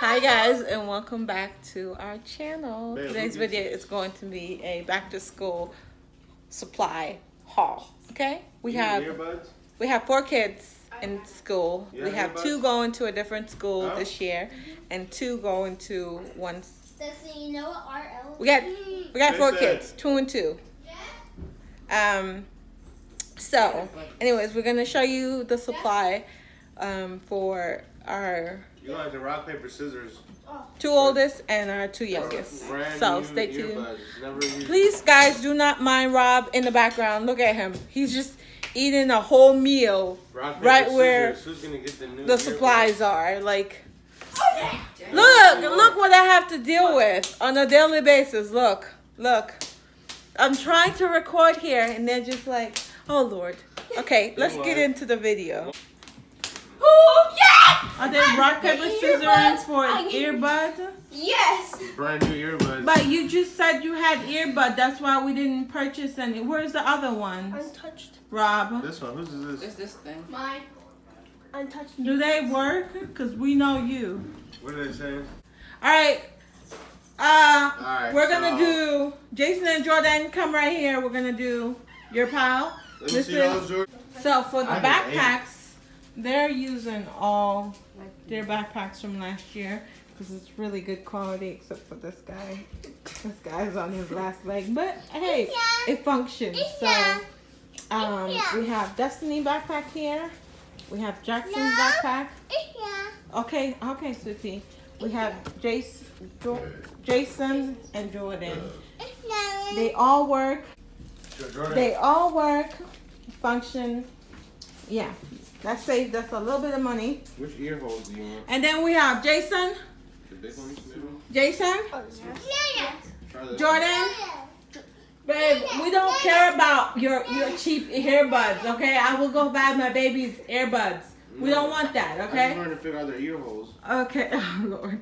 Hi guys, and welcome back to our channel. Today's video is going to be a back to school supply haul. Okay, we have 4 kids in school. We have 2 going to a different school this year, and 2 going to one. You know what RL? We got 4 kids, 2 and 2. So, anyways, we're gonna show you the supply for our. You like the rock, paper, scissors. 2 oldest and our 2 youngest. So stay tuned. Please, guys, do not mind Rob in the background. Look at him. He's just eating a whole meal right where the supplies are. Like, look what I have to deal with on a daily basis. Look. I'm trying to record here, and they're just like, oh Lord. Okay, let's get into the video. Are they rock, paper, scissors for earbuds? Yes. Brand new earbuds. But you just said you had earbuds. That's why we didn't purchase any. Where's the other ones? Untouched. Rob. This one. Whose is this? It's this thing. Mine. Untouched. Do they work? Because we know you. What are they saying? Alright. We're going to do... Jason and Jordan, come right here. We're going to do your pile. Let me see those, Jordan. So for the backpacks, they're using all their backpacks from last year because it's really good quality, except for this guy. This guy's on his last leg, but hey, it functions. So we have Destiny backpack here. We have Jackson's backpack. Okay, sweetie. We have Jason and Jordan. They all work. Function. Yeah. That saved us a little bit of money. Which ear holes do you want? And then we have Jason. The big ones? Jason. Yeah. Jordan. Babe, we don't care about your cheap earbuds, okay? I will go buy my baby's earbuds. We don't want that, okay? I'm trying to figure out their ear holes. Okay. Oh, Lord.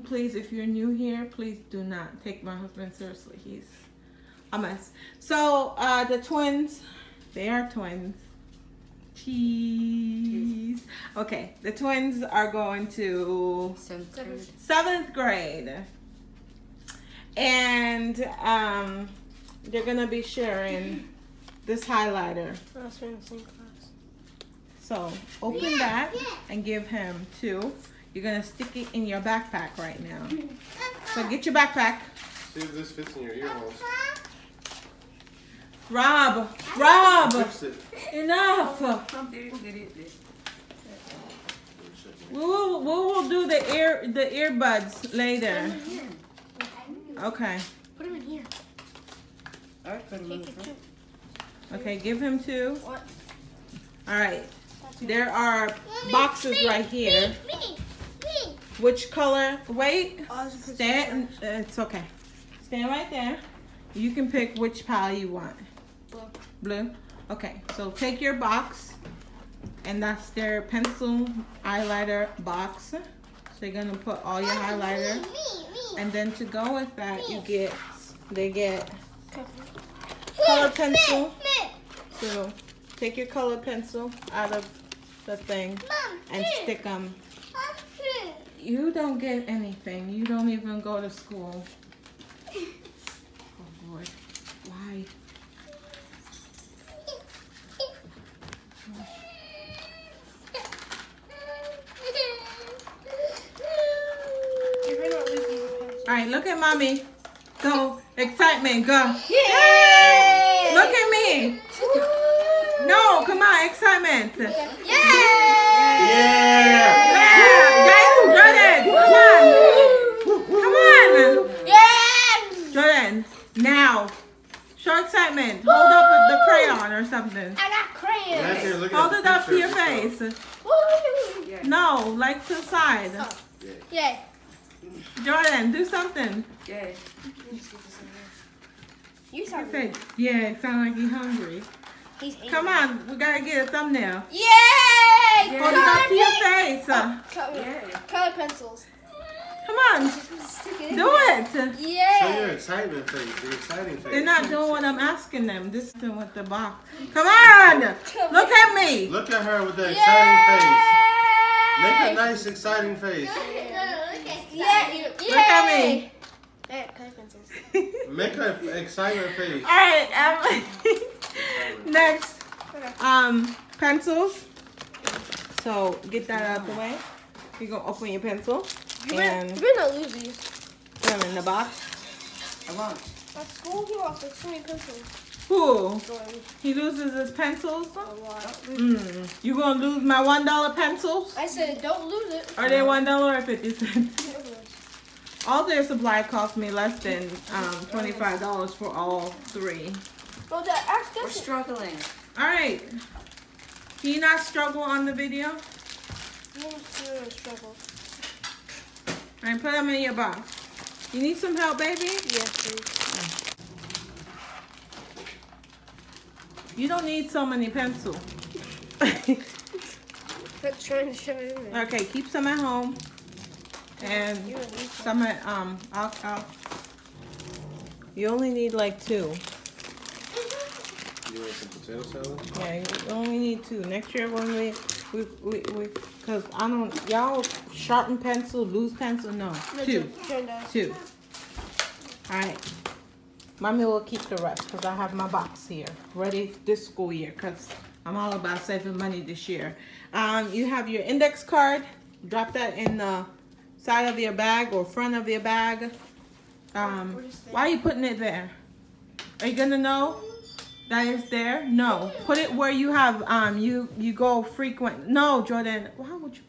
Please, if you're new here, please do not take my husband seriously. He's a mess. So, the twins, they are twins. Cheese. Okay, the twins are going to 7th grade. And they're going to be sharing this highlighter. So open that and give him 2. You're going to stick it in your backpack right now. So get your backpack. See if this fits in your ear holes. Rob, enough. We will do the earbuds later. Okay. Put them in here. All right, put them in. Okay, give him 2. All right. There are boxes right here. Which color? Wait. Stand. It's okay. Stand right there. You can pick which pile you want. Blue. Okay, so take your box, and that's their pencil highlighter box. So you're gonna put all your highlighter, and then to go with that, they get color pencil. So take your color pencil out of the thing and stick them. You don't get anything. You don't even go to school. Oh Lord, why? All right, look at mommy. Go. Excitement, go. Yay! Look at me. No, come on, excitement. Yeah! Jordan, come on. Yeah! Jordan, now. Show excitement. Hold up the crayon or something. I got crayons. Hold it up to your face. No, like to the side. Yeah. Jordan, do something. Yeah. You sound yeah, it sounds like he's hungry. Come on, we gotta get a thumbnail. Yay! Hold it up to your face. Color pencils. Come on, do it. Yeah. Show your excitement face, your exciting face. They're not doing what I'm asking them. This is with the box. Come on, look at me. Look at her with the exciting face. Make a nice, exciting face. Yeah. Look at me. Color pencils. Make an excitement face. All right, Emily. Next, pencils. So get that out of the way. You're gonna open your pencil and You better not lose these. put them in the box. I won't. At school, he lost like so many pencils. Who? Jordan. He loses his pencils? A lot. You gonna lose my $1 pencils? I said, don't lose it. Are they $1 or 50 cents? All their supply cost me less than $25 for all 3. Well, that We're struggling. All right. Can you not struggle on the video? struggle. All right, put them in your box. You need some help, baby? Yes, please. You don't need so many pencils. Quit trying to shove it in there. Okay, keep some at home. And You don't need some at, you only need like 2. You want some potato salad? Yeah, you only need 2. Next year when we cause I don't, y'all sharpen pencil, lose pencil, no. 2. 2. All right. Mommy will keep the rest because I have my box here ready this school year because I'm all about saving money this year. You have your index card. Drop that in the side of your bag or front of your bag. Why are you putting it there? Are you gonna know that it's there? No. Put it where you have you go frequent. No, Jordan. Why would you?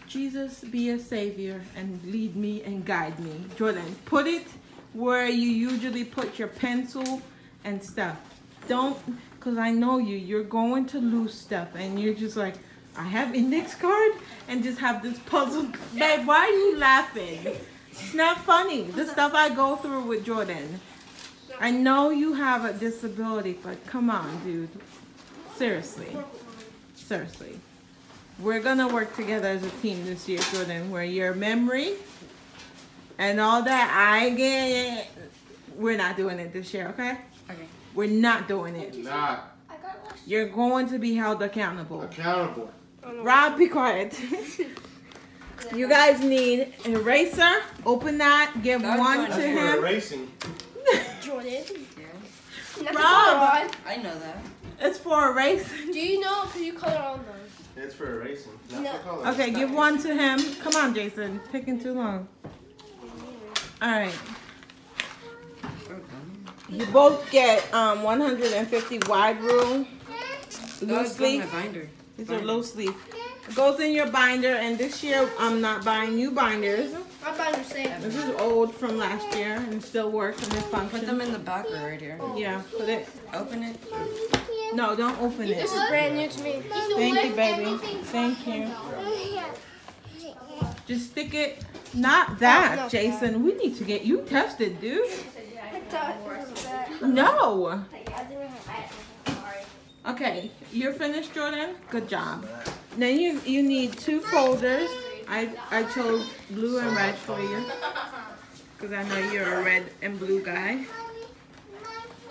Jesus be a savior and lead me and guide me. Jordan, put it where you usually put your pencil and stuff. Don't, because I know you're going to lose stuff and you're just like, I have index card and just have this puzzle. Babe, why are you laughing? It's not funny. The stuff I go through with Jordan. I know you have a disability, but come on, dude. Seriously. Seriously. We're gonna work together as a team this year, Jordan, where your memory and all that I get, we're not doing it this year, okay? Okay. We're not doing it. Not You're going to be held accountable. accountable. Rob, be quiet. You guys need an eraser. Open that. Give That's one fine. to That's for him. erasing. Jordan. Yeah. Not Rob. the I know that. It's for erasing. Do you know? Because you color on those. It's for erasing, not No. for color. Okay, give one to him. Come on, Jason. Taking too long. All right. You both get 150 wide rule. Loose My sleeve. binder. These are low sleeve. It goes in your binder, and this year I'm not buying new binders. My binder's safe. This is old from last year and it still works and it Put functions. them in the backer right here. Yeah, put it. Open it. No, don't open it. This is brand new to me. Thank you, baby. Thank you. Just stick it. Not that, not Jason. We need to get you tested, dude. I thought it was that. No. Okay, you're finished, Jordan? Good job. Then you need 2 folders. I chose blue and red for you. Because I know you're a red and blue guy.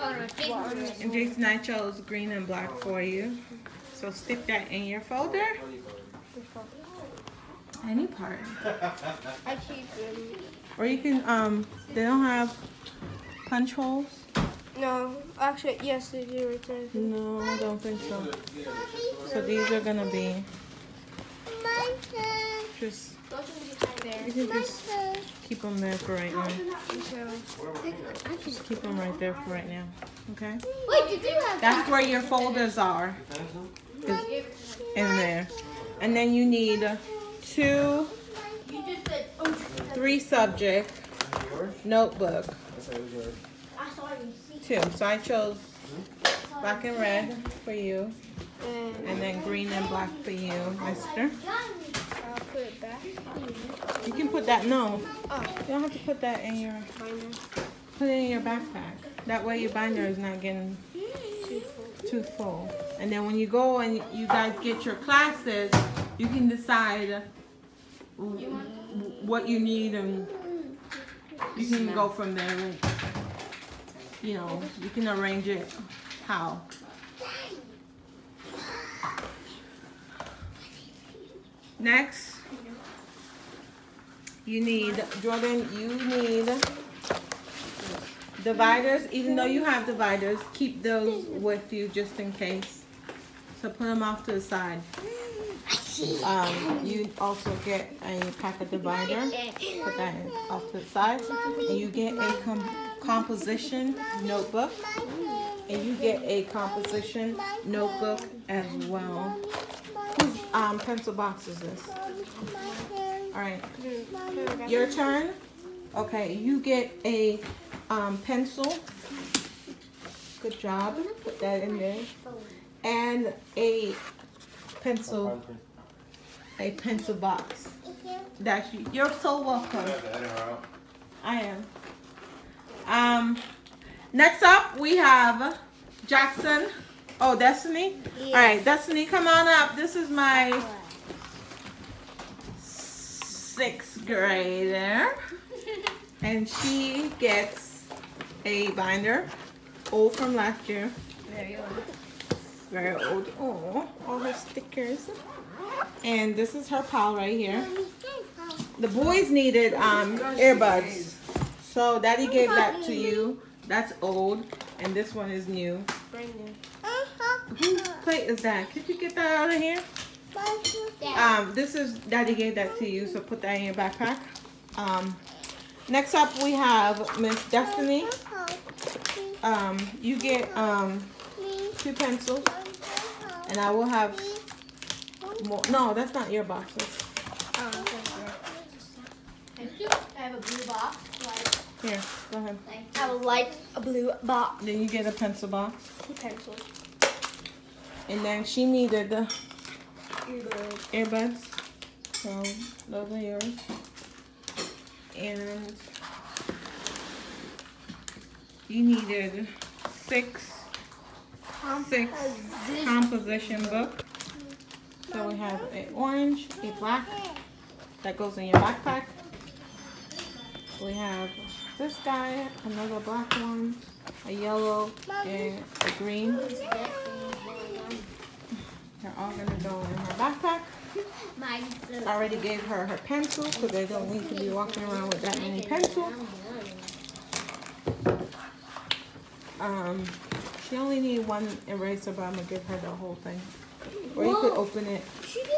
And Jason, I chose green and black for you. So stick that in your folder. Any part. I keep them. Or you can, they don't have punch holes? No, actually, yes, they do right there. No, I don't think so. So these are gonna be just, you can just keep them there for right now. Just keep them right there for right now, okay? Wait, did you have That's where your folders are, is in there. And then you need 2, 3 subject notebook. 2. So I chose black and red for you, and then green and black for you, mister. I'll put it back. You can put that, no. Oh, You don't have to put that in your, binder. put it in your backpack. That way your binder is not getting too full. And then when you go and you guys get your classes, you can decide what you need and you can go from there. Like, you know, you can arrange it how. Next, you need, Jordan, you need dividers. Even though you have dividers, keep those with you just in case. So put them off to the side. You also get a pack of divider. Put that off to the side. And you get a composition notebook. And you get a composition notebook as well. Whose pencil box is this? Alright. Your turn. Okay, you get a pencil. Good job. Put that in there. And a pencil box. That's you. You're so welcome. I am. Next up we have Jaxson. Oh, Destiny? Yeah. Alright, Destiny, come on up. This is my 6th grader. And she gets a binder. Old from last year. Very old. Very old. Oh, all her stickers. And this is her pal right here. The boys needed earbuds. So Daddy gave that to you. That's old. And this one is new. Brand new. Whose plate is that? Could you get that out of here? This is, Daddy gave that to you, so put that in your backpack. Next up we have Miss Destiny. You get 2 pencils. And I will have more. No, that's not your boxes. Thank you. I have a blue box. Here, go ahead. I have a blue box. Then you get a pencil box. 2 pencils. And then she needed the earbuds. So those are yours. And you needed 6 composition book. So we have an orange, a black that goes in your backpack. We have this guy, another black one, a yellow, and a green. They're all gonna go in her backpack. I already gave her her pencil, so they don't need to be walking around with that many pencils. She only needs 1 eraser, but I'm gonna give her the whole thing. Or you could open it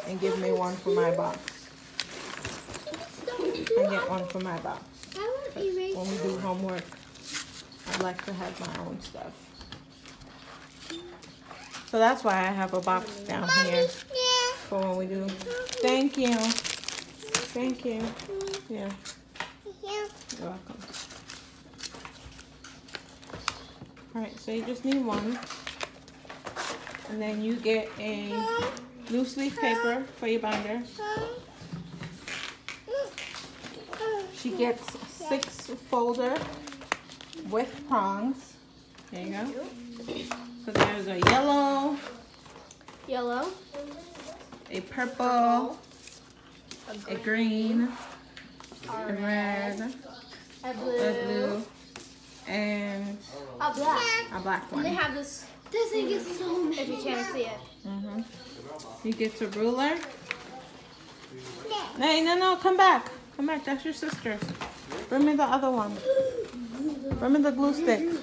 and give me 1 for my box. I get 1 for my box. When we do homework, I like to have my own stuff. So that's why I have a box down here for when we do. Thank you. Thank you. Yeah. You're welcome. Alright, so you just need 1. And then you get a loose leaf paper for your binder. She gets 6 folder with prongs. There you go. So there's a yellow, a purple, a green, a red, a blue, and a black one. They have this. This thing is so many. If you can't see it. You get a ruler. Hey, no, come back. Come back, that's your sister's. Bring me the other one. Bring me the glue stick.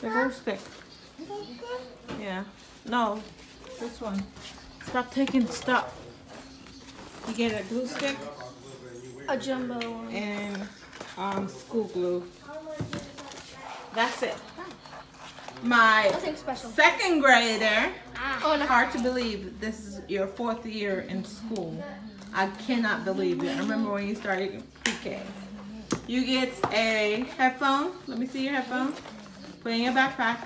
The glue stick. Yeah. No, this one. Stop taking stuff. You get a glue stick. A jumbo one. And school glue. That's it. My 2nd grader. Hard to believe this is your 4th year in school. I cannot believe it. I remember when you started pre-K. You get a headphone. Let me see your headphone. Put it in your backpack.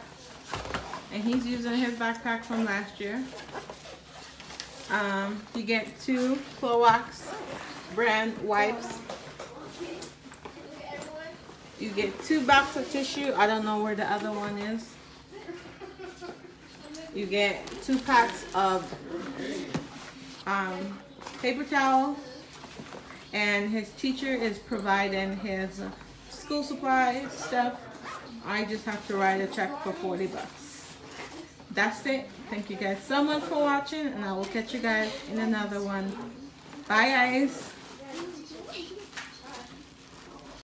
And he's using his backpack from last year. You get 2 Clorox brand wipes. You get 2 boxes of tissue. I don't know where the other one is. You get 2 packs of paper towel, and his teacher is providing his school supplies stuff. I just have to write a check for 40 bucks. That's it. Thank you guys so much for watching, and I will catch you guys in another one. Bye, guys.